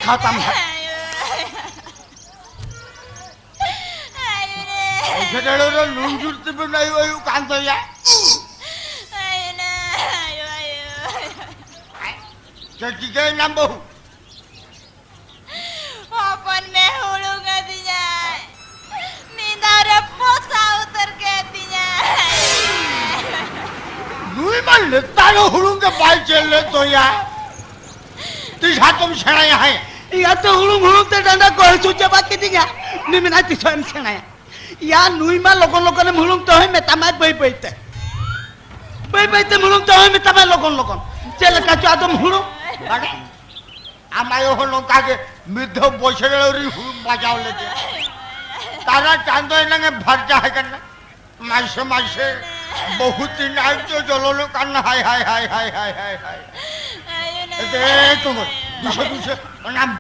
খাতাম সেটা নুন জুড়তে নাই ওই কান্ত কি নাম বহু Open me hulu gadinya. Minta ada posa utar gadinya. নুই মারলে তারও হুড়ুকে পাই চললে তো তুই সাতম সেনাই হায় ইয়া তো হুলুম হুলুমতে ডান্ডা কই সুজে বাকি দিগা নিমিনা তি সন সেনায়া ইয়া নুইমা লগন লগনে হুলুম তো হয় মেতামাই বই বইতে হুলুম তো হয় মেতামাই লগন লগন চেলে কাচু আদম হুলুম মানে আমায় হলো কাকে মৃদ্ধ বছরের হুড়ুম বাজাও লেগে তারা চান্দ নাঙে ভাজা হয় কেন মাসে মাসে বহুত দিন আইতো জললো কান্না high high high high high high high তোমার দুশো নাম